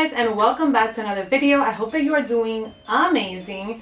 guys, and welcome back to another video. I hope that you are doing amazing.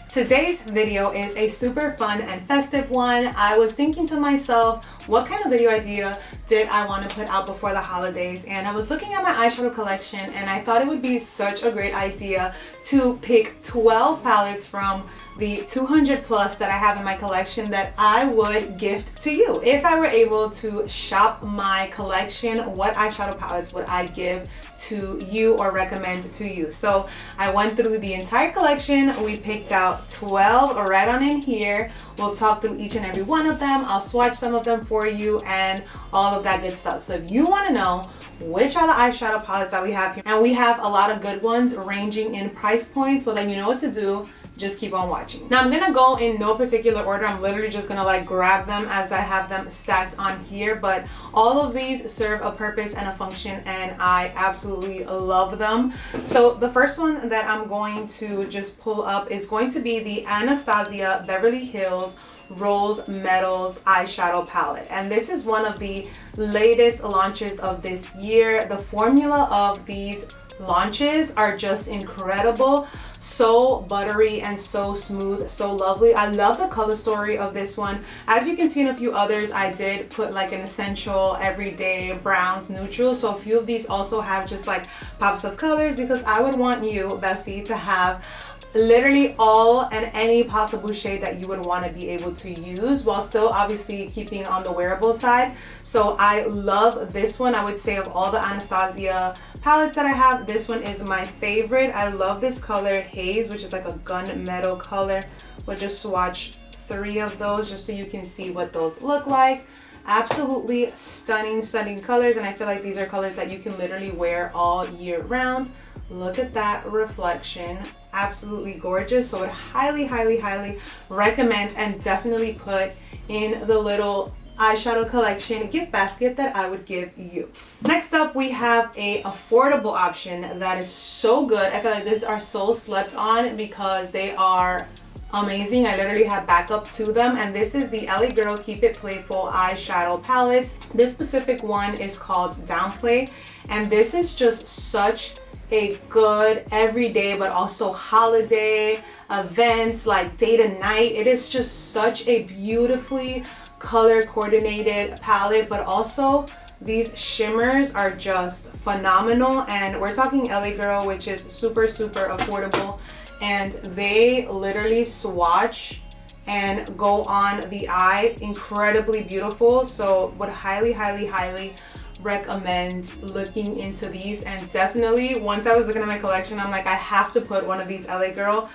Today's video is a super fun and festive one. I was thinking to myself, what kind of video idea did I want to put out before the holidays? And I was looking at my eyeshadow collection and I thought it would be such a great idea to pick 12 palettes from the 200 plus that I have in my collection that I would gift to you. If I were able to shop my collection, what eyeshadow palettes would I give to you or recommend to you? So I went through the entire collection. We picked out 12 right on in here. We'll talk through each and every one of them. I'll swatch some of them for you and all of that good stuff. So if you want to know which are the eyeshadow palettes that we have here, and we have a lot of good ones ranging in price points, well then you know what to do. Just keep on watching. Now I'm gonna go in no particular order. I'm literally just gonna like grab them as I have them stacked on here, but all of these serve a purpose and a function and I absolutely love them. So the first one that I'm going to just pull up is going to be the Anastasia Beverly Hills Rose Metals eyeshadow palette, and this is one of the latest launches of this year. The formula of these launches are just incredible, so buttery and so smooth, so lovely. I love the color story of this one. As you can see in a few others, I did put like an essential everyday browns, neutrals, so a few of these also have just like pops of colors because I would want you, bestie, to have literally all and any possible shade that you would want to be able to use while still obviously keeping on the wearable side. So I love this one. I would say of all the Anastasia palettes that I have, this one is my favorite. I love this color Haze, which is like a gunmetal color. We'll just swatch 3 of those just so you can see what those look like. Absolutely stunning colors, and I feel like these are colors that you can literally wear all year round. Look at that reflection, absolutely gorgeous. So I would highly recommend and definitely put in the little eyeshadow collection gift basket that I would give you. Next up, we have a affordable option that is so good. I feel like these are so slept on because they are amazing. I literally have backup to them, and this is the LA Girl Keep It Playful eyeshadow palettes. This specific one is called Downplay, and this is just such a good everyday but also holiday events, like day to night. It is just such a beautifully color coordinated palette, but also these shimmers are just phenomenal. And we're talking LA Girl, which is super affordable, and they literally swatch and go on the eye incredibly beautiful. So would highly recommend looking into these. And definitely once I was looking at my collection, I'm like, I have to put one of these LA Girl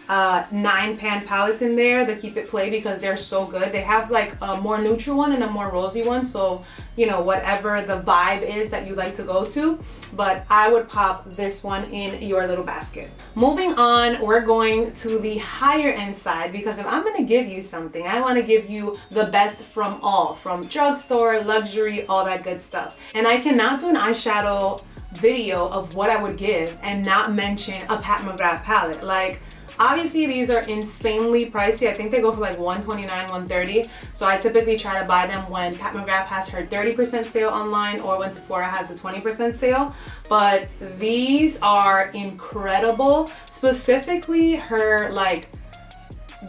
9-pan palettes in there, the Keep It Play, because they're so good. They have like a more neutral one and a more rosy one, so you know, whatever the vibe is that you like to go to, but I would pop this one in your little basket. Moving on, we're going to the higher end side, because if I'm going to give you something, I want to give you the best from all, from drugstore, luxury, all that good stuff. And I cannot do an eyeshadow video of what I would give and not mention a Pat McGrath palette. Like, obviously these are insanely pricey. I think they go for like $129, $130. So I typically try to buy them when Pat McGrath has her 30% sale online or when Sephora has the 20% sale. But these are incredible. Specifically her like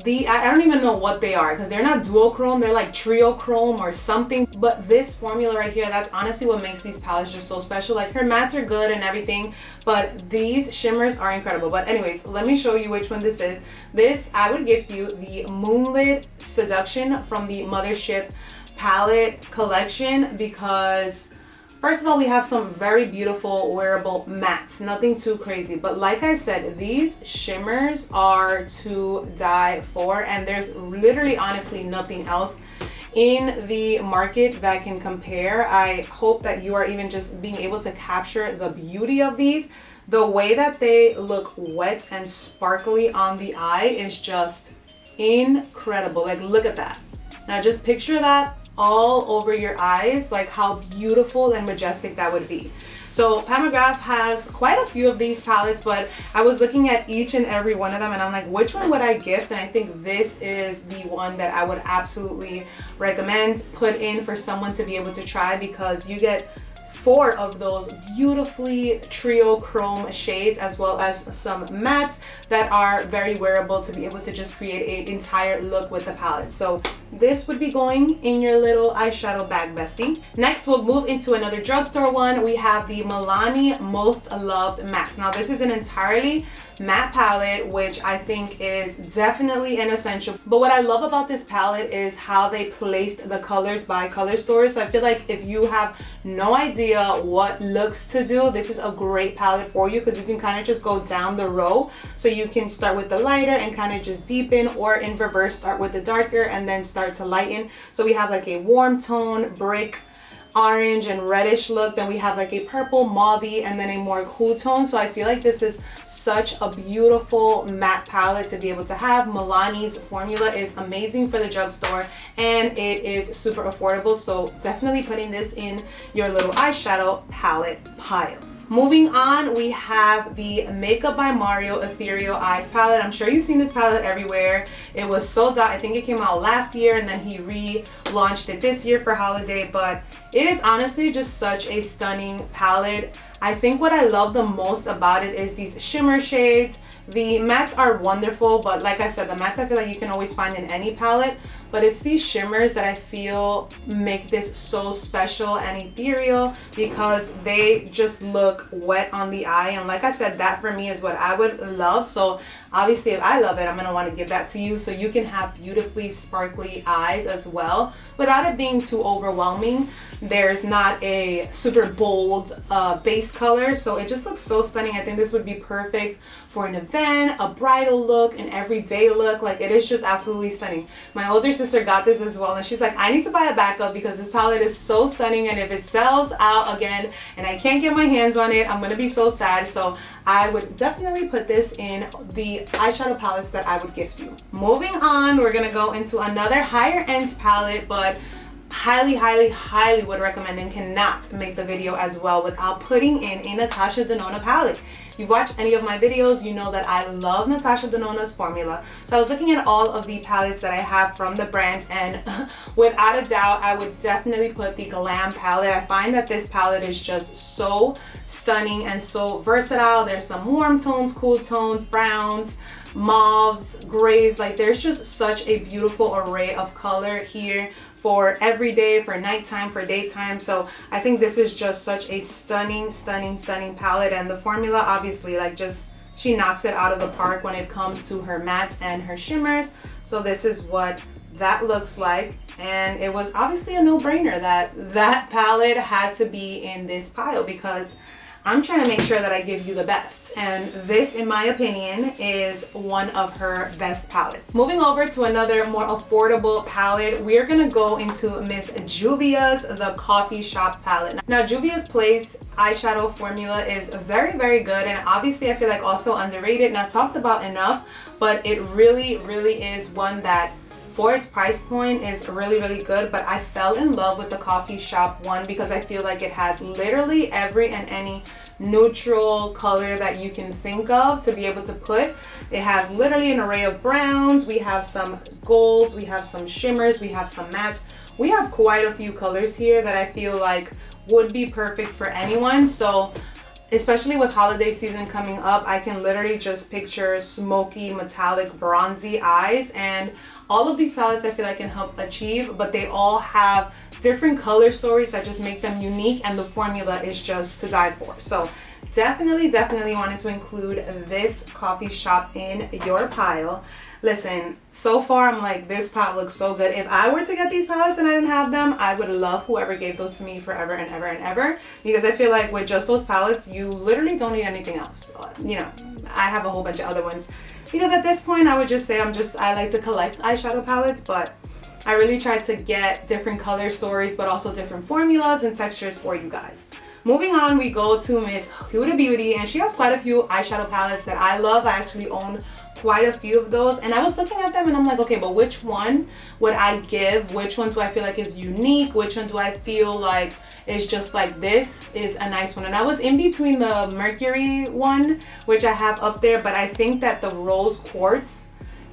I don't even know what they are because they're not duochrome, they're like triochrome or something. But this formula right here, that's honestly what makes these palettes just so special. Like her mattes are good and everything, but these shimmers are incredible. But anyways, let me show you which one this is. This, I would gift you the Moonlit Seduction from the Mothership palette collection, because first of all, we have some very beautiful wearable mattes, nothing too crazy. But like I said, these shimmers are to die for, and there's literally honestly nothing else in the market that can compare. I hope that you are even just being able to capture the beauty of these. The way that they look wet and sparkly on the eye is just incredible. Like, look at that. Now just picture that all over your eyes, like how beautiful and majestic that would be. So Pat McGrath has quite a few of these palettes, but I was looking at each and every one of them and I'm like, which one would I gift? And I think this is the one that I would absolutely recommend put in for someone to be able to try, because you get 4 of those beautifully trio chrome shades, as well as some mattes that are very wearable to be able to just create an entire look with the palette. So this would be going in your little eyeshadow bag, bestie. Next, we'll move into another drugstore one. We have the Milani Most Loved Mattes. Now this is an entirely matte palette, which I think is definitely an essential. But what I love about this palette is how they placed the colors by color stores. So I feel like if you have no idea what looks to do, this is a great palette for you, because you can kind of just go down the row. So you can start with the lighter and kind of just deepen, or in reverse, start with the darker and then start to lighten. So we have like a warm tone, brick, orange and reddish look, then we have like a purple, mauvey, and then a more cool tone. So I feel like this is such a beautiful matte palette to be able to have. Milani's formula is amazing for the drugstore and it is super affordable, so definitely putting this in your little eyeshadow palette pile. Moving on, we have the Makeup by Mario Ethereal Eyes palette. I'm sure you've seen this palette everywhere. It was sold out. I think it came out last year and then he relaunched it this year for holiday, but it is honestly just such a stunning palette. I think what I love the most about it is these shimmer shades. The mattes are wonderful, but like I said, the mattes I feel like you can always find in any palette, but it's these shimmers that I feel make this so special and ethereal, because they just look wet on the eye. And like I said, that for me is what I would love. So obviously if I love it, I'm going to want to give that to you so you can have beautifully sparkly eyes as well without it being too overwhelming. There's not a super bold base color, so it just looks so stunning. I think this would be perfect for an event, a bridal look, an everyday look. Like, it is just absolutely stunning. My older sister got this as well and she's like, I need to buy a backup because this palette is so stunning, and if it sells out again and I can't get my hands on it, I'm gonna be so sad. So I would definitely put this in the eyeshadow palettes that I would gift you. Moving on, we're gonna go into another higher end palette, but highly would recommend and cannot make the video as well without putting in a Natasha Denona palette. If you've watched any of my videos, you know that I love Natasha Denona's formula. So I was looking at all of the palettes that I have from the brand, and without a doubt, I would definitely put the Glam palette. I find that this palette is just so stunning and so versatile. There's some warm tones, cool tones, browns, mauves, grays. Like, there's just such a beautiful array of color here for every day, for nighttime, for daytime. So I think this is just such a stunning palette, and the formula obviously, like, just she knocks it out of the park when it comes to her mattes and her shimmers. So this is what that looks like, and it was obviously a no-brainer that that palette had to be in this pile, because I'm trying to make sure that I give you the best, and this, in my opinion, is one of her best palettes. Moving over to another more affordable palette, we're gonna go into Miss Juvia's The Coffee Shop palette. Now, Juvias Place eyeshadow formula is very good, and obviously I feel like also underrated, not talked about enough, but it really is one that, for its price point, is really good. But I fell in love with the Coffee Shop one because I feel like it has literally every and any neutral color that you can think of to be able to put. It has literally an array of browns. We have some golds, we have some shimmers, we have some mattes. We have quite a few colors here that I feel like would be perfect for anyone. So especially with holiday season coming up, I can literally just picture smoky, metallic, bronzy eyes, and all of these palettes I feel like can help achieve, but they all have different color stories that just make them unique, and the formula is just to die for. So definitely wanted to include this Coffee Shop in your pile. Listen, so far I'm like, this palette looks so good. If I were to get these palettes and I didn't have them, I would love whoever gave those to me forever and ever, because I feel like with just those palettes, you literally don't need anything else. You know, I have a whole bunch of other ones, because at this point I would just say I like to collect eyeshadow palettes, but I really try to get different color stories, but also different formulas and textures for you guys. Moving on, we go to Miss Huda Beauty, and she has quite a few eyeshadow palettes that I love. I actually own quite a few of those, and I was looking at them and I'm like, okay, but which one would I give? Which one do I feel like is unique? Which one do I feel like is just like, this is a nice one? And I was in between the Mercury one, which I have up there, but I think that the Rose Quartz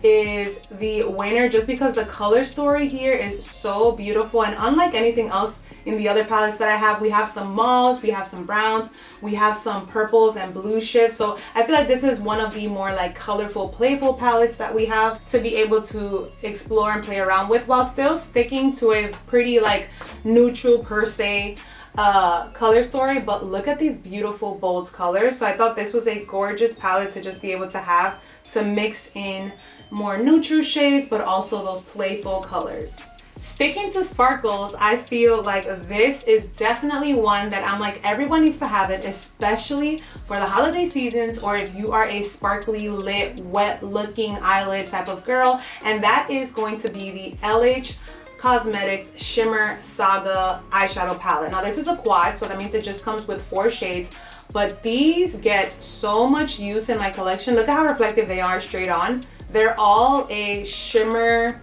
is the winner just because the color story here is so beautiful. And unlike anything else in the other palettes that I have, we have some mauves, we have some browns, we have some purples and blue shifts. So I feel like this is one of the more like colorful, playful palettes that we have to be able to explore and play around with, while still sticking to a pretty like neutral per se color story. But look at these beautiful bold colors. So I thought this was a gorgeous palette to just be able to have to mix in more neutral shades, but also those playful colors. Sticking to sparkles, I feel like this is definitely one that I'm like, everyone needs to have it, especially for the holiday seasons, or if you are a sparkly lit, wet looking eyelid type of girl. And that is going to be the LH Cosmetics Shimmer Saga eyeshadow palette. Now this is a quad, so that means it just comes with 4 shades, but these get so much use in my collection. Look at how reflective they are straight on. They're all a shimmer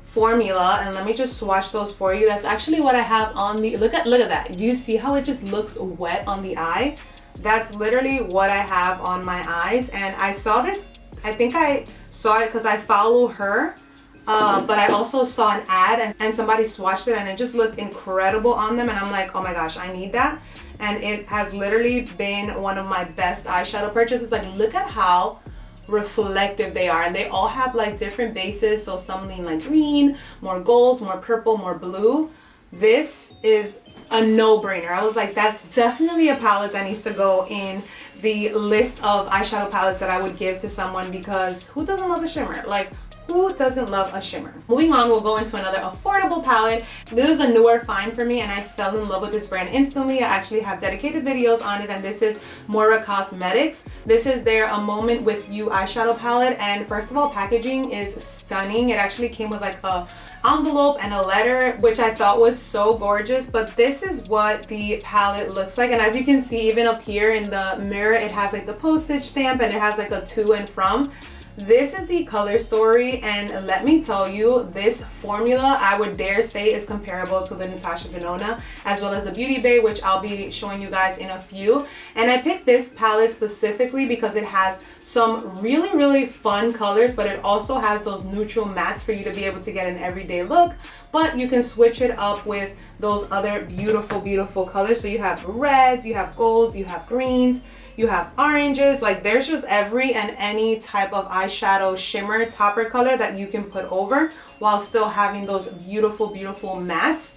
formula, and let me just swatch those for you. That's actually what I have on the, look at that. You see how it just looks wet on the eye? That's literally what I have on my eyes. And I saw this, I think I saw it because I follow her, but I also saw an ad and somebody swatched it and it just looked incredible on them, and I'm like, oh my gosh, I need that. And it has literally been one of my best eyeshadow purchases. Like, look at how reflective they are, and they all have like different bases. So some lean like green, more gold, more purple, more blue. This is a no-brainer. I was like, that's definitely a palette that needs to go in the list of eyeshadow palettes that I would give to someone, because who doesn't love a shimmer? Like, who doesn't love a shimmer? Moving on, we'll go into another affordable palette. This is a newer find for me, and I fell in love with this brand instantly. I actually have dedicated videos on it, and this is Moira Cosmetics. This is their A Moment With You eyeshadow palette, and first of all, packaging is stunning. It actually came with like a envelope and a letter, which I thought was so gorgeous. But this is what the palette looks like, and as you can see, even up here in the mirror, it has like the postage stamp and it has like a to and from. This is the color story, and let me tell you, this formula I would dare say is comparable to the Natasha Denona, as well as the Beauty Bay, which I'll be showing you guys in a few. And I picked this palette specifically because it has some really fun colors, but it also has those neutral mattes for you to be able to get an everyday look, but you can switch it up with those other beautiful colors. So you have reds, you have golds, you have greens, you have oranges. Like, there's just every and any type of eyeshadow shimmer topper color that you can put over while still having those beautiful mattes.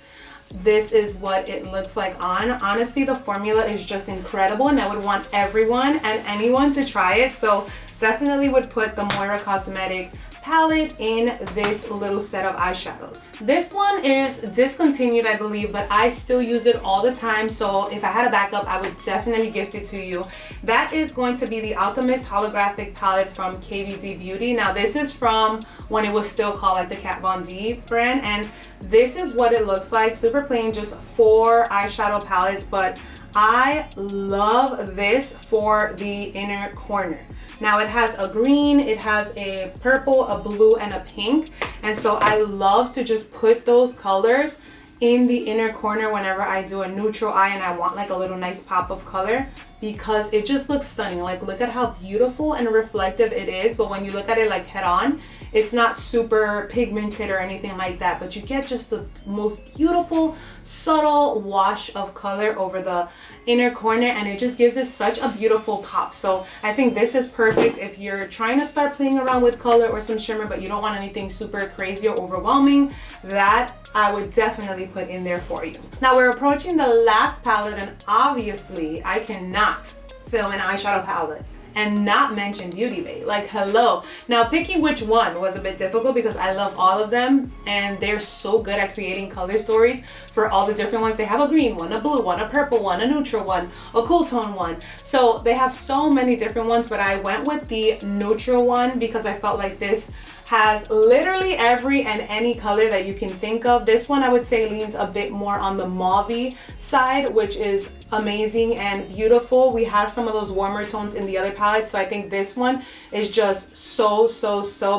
This is what it looks like on. Honestly, the formula is just incredible, and I would want everyone and anyone to try it. So definitely would put the Moira Cosmetics palette in this little set of eyeshadows. This one is discontinued, I believe, but I still use it all the time, so if I had a backup, I would definitely gift it to you. That is going to be the Alchemist holographic palette from KVD Beauty. Now this is from when it was still called like the Kat Von D brand, and this is what it looks like. Super plain, just 4 eyeshadow palettes, but I love this for the inner corner. Now it has a green, it has a purple, a blue, and a pink. And so I love to just put those colors in the inner corner whenever I do a neutral eye and I want like a little nice pop of color, because it just looks stunning. Like, look at how beautiful and reflective it is, but when you look at it like head on, it's not super pigmented or anything like that, but you get just the most beautiful subtle wash of color over the inner corner, and it just gives it such a beautiful pop. So I think this is perfect if you're trying to start playing around with color or some shimmer, but you don't want anything super crazy or overwhelming. That I would definitely put in there for you. Now we're approaching the last palette, and obviously I cannot film an eyeshadow palette and not mention Beauty Bay. Like, hello. Now picking which one was a bit difficult because I love all of them, and they're so good at creating color stories for all the different ones. They have a green one, a blue one, a purple one, a neutral one, a cool tone one. So they have so many different ones, but I went with the neutral one because I felt like this has literally every and any color that you can think of. This one I would say leans a bit more on the mauve side, which is amazing and beautiful. We have some of those warmer tones in the other palette, so I think this one is just so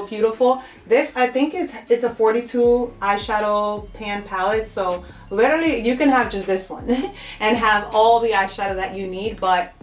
beautiful. This, I think it's a 42 eyeshadow pan palette, so literally you can have just this one and have all the eyeshadow that you need. But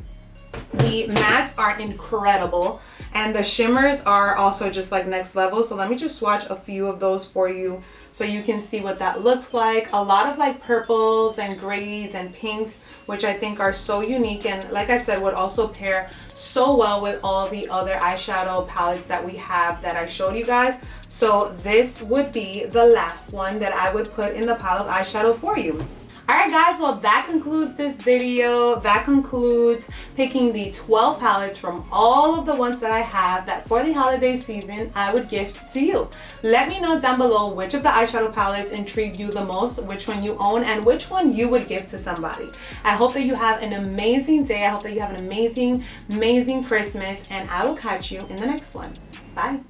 the mattes are incredible and the shimmers are also just like next level. So let me just swatch a few of those for you so you can see what that looks like. A lot of like purples and grays and pinks, which I think are so unique, and like I said, would also pair so well with all the other eyeshadow palettes that we have that I showed you guys. So this would be the last one that I would put in the pile of eyeshadow for you. Alright guys, well that concludes this video. That concludes picking the 12 palettes from all of the ones that I have that for the holiday season I would gift to you. Let me know down below which of the eyeshadow palettes intrigued you the most, which one you own, and which one you would gift to somebody. I hope that you have an amazing day. I hope that you have an amazing Christmas, and I will catch you in the next one. Bye.